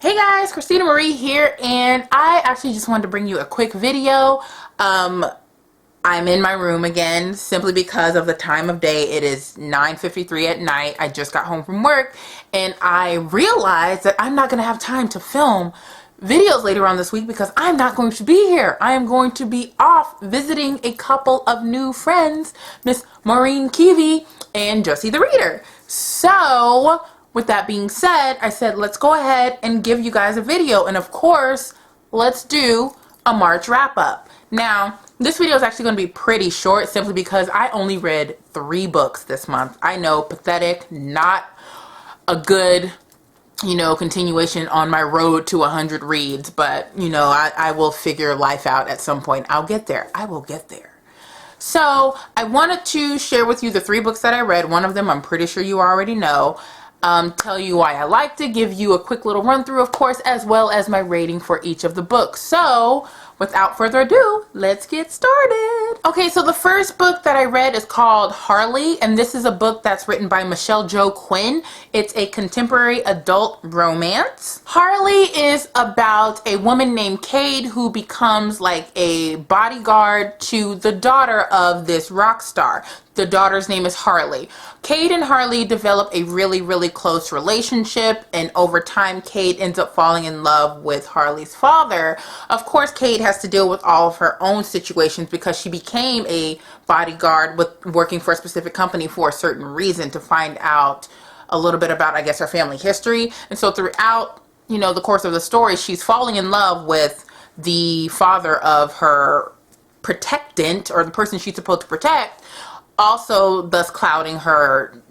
Hey guys, Christina Marie here, and I actually just wanted to bring you a quick video. I'm in my room again simply because of the time of day. It is 9:53 at night. I just got home from work, and I realized that I'm not going to have time to film videos later on this week because I'm not going to be here. I am going to be off visiting a couple of new friends, Miss Maureen Kiwi and Josie the Reader. So with that being said, I said, let's go ahead and give you guys a video. And of course, let's do a March wrap up. Now, this video is actually going to be pretty short simply because I only read 3 books this month. I know, pathetic, not a good, continuation on my road to 100 reads, but, I will figure life out at some point. I'll get there. I will get there. So I wanted to share with you the 3 books that I read. One of them I'm pretty sure you already know. Tell you why I liked it, give you a quick little run through, of course, as well as my rating for each of the books. So without further ado, let's get started. Okay, so the first book that I read is called Harley, and this is a book that's written by Michelle Jo Quinn. It's a contemporary adult romance. Harley is about a woman named Cade who becomes like a bodyguard to the daughter of this rock star. The daughter's name is Harley. Cade and Harley develop a really, really close relationship, and over time, Cade ends up falling in love with Harley's father. Of course, Cade has to deal with all of her own situations because she became a bodyguard working for a specific company for a certain reason, to find out a little bit about, I guess, her family history. And so throughout, the course of the story, she's falling in love with the father of her protectant, or the person she's supposed to protect, also thus clouding her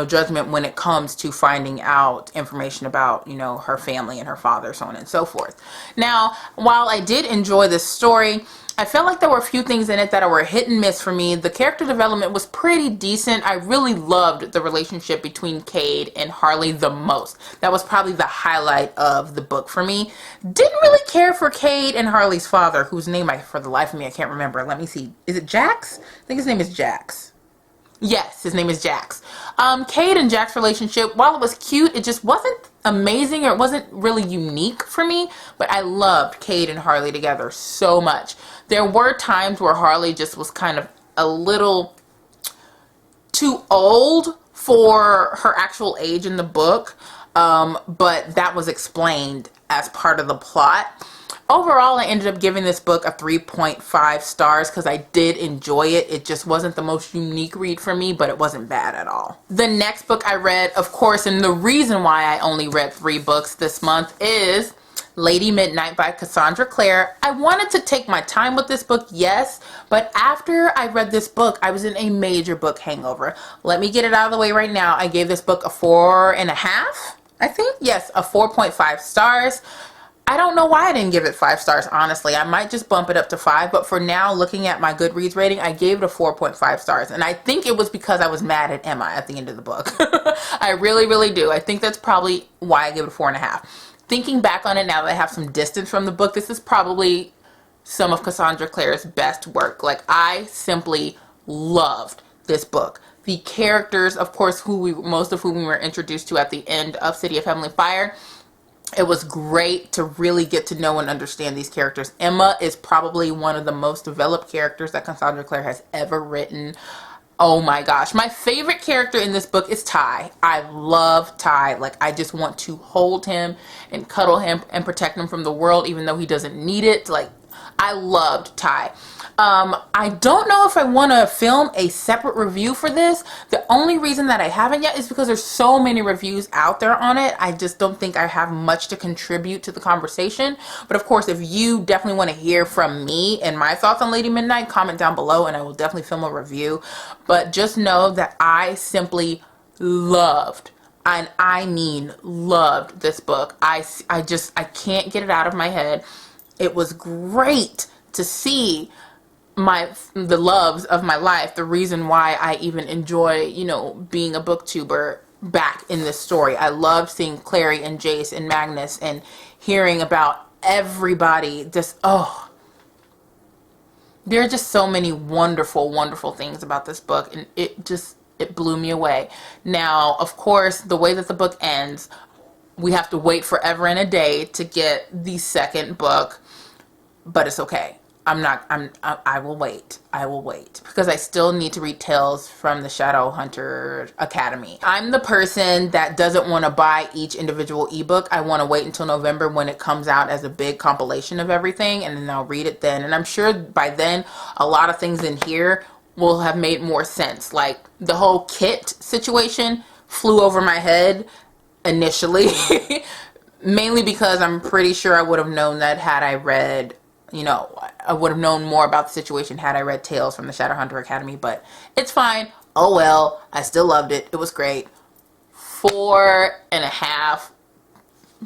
judgment when it comes to finding out information about her family and her father, so on and so forth. Now, while I did enjoy this story, I felt like there were a few things in it that were hit and miss for me. The character development was pretty decent. I really loved the relationship between Cade and Harley the most. That was probably the highlight of the book for me. Didn't really care for Cade and Harley's father, whose name for the life of me I can't remember. Let me see. Is it Jax? I think his name is Jax. Yes, his name is Jax. Cade and Jax's relationship, while it was cute, it just wasn't amazing, or it wasn't really unique for me, but I loved Cade and Harley together so much. There were times where Harley just was kind of a little too old for her actual age in the book, but that was explained as part of the plot. Overall, I ended up giving this book a 3.5 stars because I did enjoy it. It just wasn't the most unique read for me, but it wasn't bad at all. The next book I read, of course, and the reason why I only read 3 books this month, is Lady Midnight by Cassandra Clare. I wanted to take my time with this book, yes, but after I read this book, I was in a major book hangover. Let me get it out of the way right now. I gave this book a 4.5, I think. Yes, a 4.5 stars. I don't know why I didn't give it 5 stars, honestly. I might just bump it up to 5, but for now, looking at my Goodreads rating, I gave it a 4.5 stars. And I think it was because I was mad at Emma at the end of the book. I really, really do. I think that's probably why I gave it a 4.5. Thinking back on it now that I have some distance from the book, this is probably some of Cassandra Clare's best work. Like, I simply loved this book. The characters, of course, most of whom we were introduced to at the end of City of Heavenly Fire. It was great to really get to know and understand these characters. Emma is probably one of the most developed characters that Cassandra Clare has ever written. Oh my gosh. My favorite character in this book is Ty. I love Ty. Like, I just want to hold him and cuddle him and protect him from the world, even though he doesn't need it. Like, I loved Ty. I don't know if I want to film a separate review for this. The only reason that I haven't yet is because there's so many reviews out there on it. I just don't think I have much to contribute to the conversation. But of course, if you definitely want to hear from me and my thoughts on Lady Midnight, comment down below and I will definitely film a review. But just know that I simply loved, and I mean loved, this book. I can't get it out of my head. It was great to see the loves of my life, the reason why I even enjoy, being a booktuber, back in this story. I loved seeing Clary and Jace and Magnus and hearing about everybody. Just, there are just so many wonderful, wonderful things about this book, and it blew me away. Now, of course, the way that the book ends, we have to wait forever and a day to get the second book, but it's okay. I will wait. I will wait because I still need to read Tales from the Shadowhunter Academy. I'm the person that doesn't want to buy each individual ebook. I want to wait until November when it comes out as a big compilation of everything, and then I'll read it then. And I'm sure by then a lot of things in here will have made more sense. Like the whole kit situation flew over my head initially, mainly because I'm pretty sure I would have known that had I read, you know, I would have known more about the situation had I read Tales from the Shadowhunter Academy, but it's fine. Oh well, I still loved it. It was great. 4.5,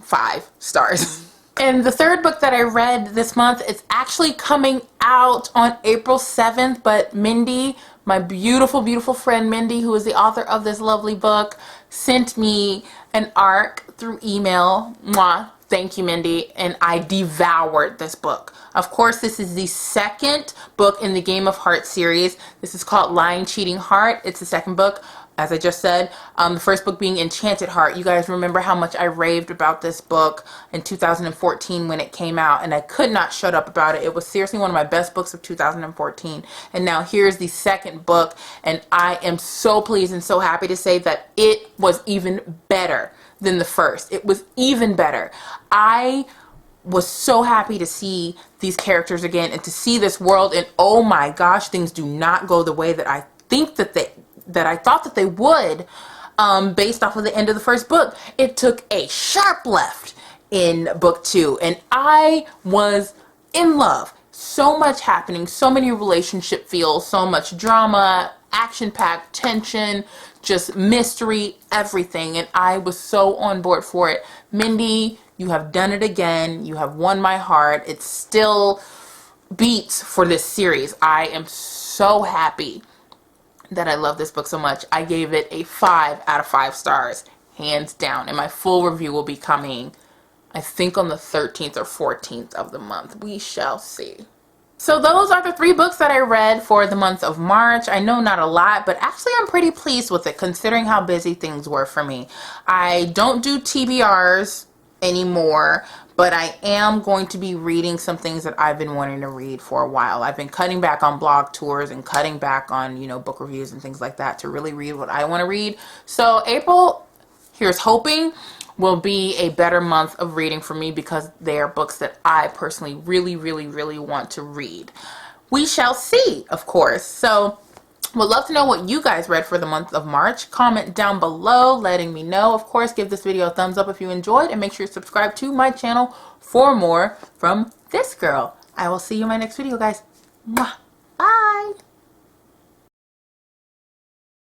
5 stars. And the third book that I read this month is actually coming out on April 7th, but Mindy, my beautiful, beautiful friend Mindy, who is the author of this lovely book, sent me an ARC through email. Mwah. Thank you, Mindy. And I devoured this book. Of course, this is the second book in the Game of Heart series. This is called Lyn Cheatin Heart. It's the second book, as I just said. The first book being Enchanted Heart. You guys remember how much I raved about this book in 2014 when it came out, and I could not shut up about it. It was seriously one of my best books of 2014. And now here's the second book, and I am so pleased and so happy to say that it was even better than the first. It was even better. I was so happy to see these characters again and to see this world, and oh my gosh, things do not go the way that I think that I thought that they would, based off of the end of the first book. It took a sharp left in book 2, and I was in love. So much happening, so many relationship feels, so much drama, action-packed tension, just mystery, everything, and I was so on board for it. Mindy, you have done it again. You have won my heart. It still beats for this series. I am so happy that I love this book so much. I gave it a 5 out of 5 stars, hands down, and my full review will be coming, I think, on the 13th or 14th of the month. We shall see. So those are the 3 books that I read for the month of March. I know not a lot, but actually I'm pretty pleased with it considering how busy things were for me. I don't do TBRs anymore, but I am going to be reading some things that I've been wanting to read for a while. I've been cutting back on blog tours and cutting back on, you know, book reviews and things like that to really read what I want to read. So April, here's hoping, will be a better month of reading for me because they are books that I personally really, really, really want to read. We shall see, of course. So would love to know what you guys read for the month of March. Comment down below letting me know. Of course, give this video a thumbs up if you enjoyed, and make sure you subscribe to my channel for more from this girl. I will see you in my next video, guys. Mwah.